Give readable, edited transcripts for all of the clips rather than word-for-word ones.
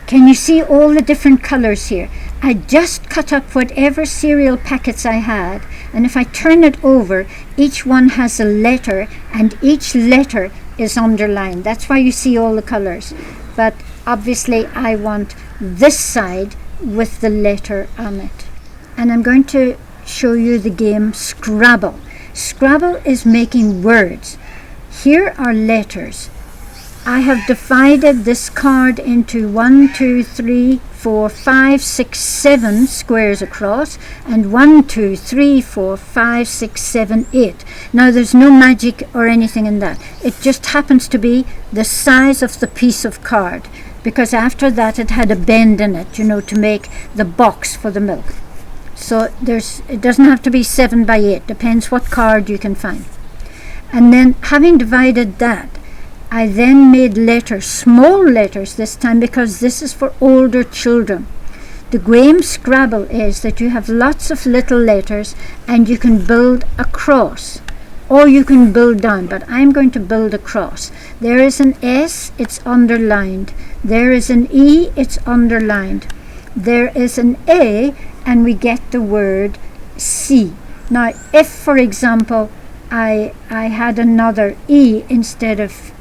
Can you see all the different colors here? I just cut up whatever cereal packets I had, and if I turn it over, each one has a letter, and each letter is underlined. That's why you see all the colors. But obviously I want this side with the letter on it. And I'm going to show you the game Scrabble. Scrabble is making words. Here are letters. I have divided this card into 1, 2, 3, 4, 5, 6, 7 squares across, and 1, 2, 3, 4, 5, 6, 7, 8. Now there's no magic or anything in that. It just happens to be the size of the piece of card, because after that it had a bend in it, you know, to make the box for the milk. So it doesn't have to be 7 by 8, depends what card you can find. And then having divided that, I then made letters, small letters this time, because this is for older children. The game Scrabble is that you have lots of little letters and you can build across, or you can build down, but I'm going to build across. There is an S, it's underlined. There is an E, it's underlined. There is an A, and we get the word C. Now, if, for example, I had another E instead of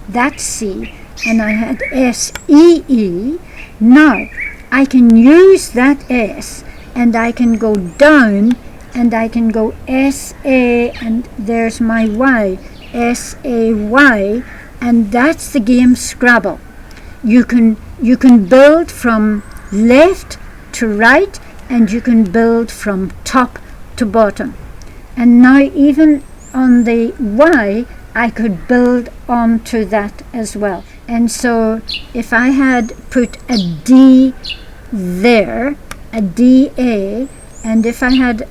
that C, and I had S-E-E, now I can use that S, and I can go down, and I can go S-A, and there's my Y, S-A-Y, and that's the game Scrabble. You can build from left to right, and you can build from top to bottom. And now even on the Y, I could build onto that as well. And so if I had put a D there, a DA, and if I had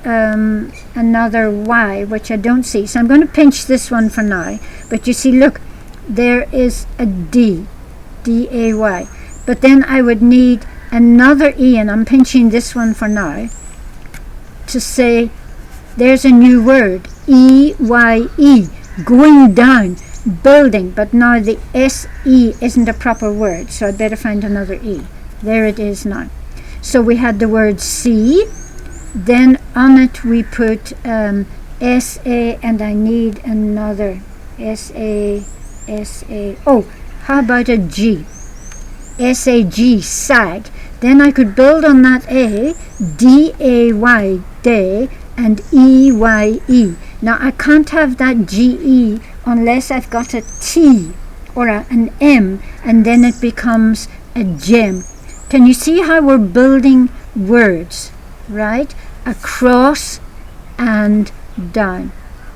another Y, which I don't see, so I'm going to pinch this one for now, but you see, look, there is a D, D-A-Y, but then I would need another E, and I'm pinching this one for now, to say there's a new word, E-Y-E, going down, building, but now the S-E isn't a proper word, so I'd better find another E. There it is now. So we had the word C, then on it we put S-A, and I need another S-A, S-A, oh, how about a G? S-A-G, sag. Then I could build on that A, D-A-Y, day, and E-Y-E. Now I can't have that G-E unless I've got a T or an M, and then it becomes a gem. Can you see how we're building words, right? Across and down.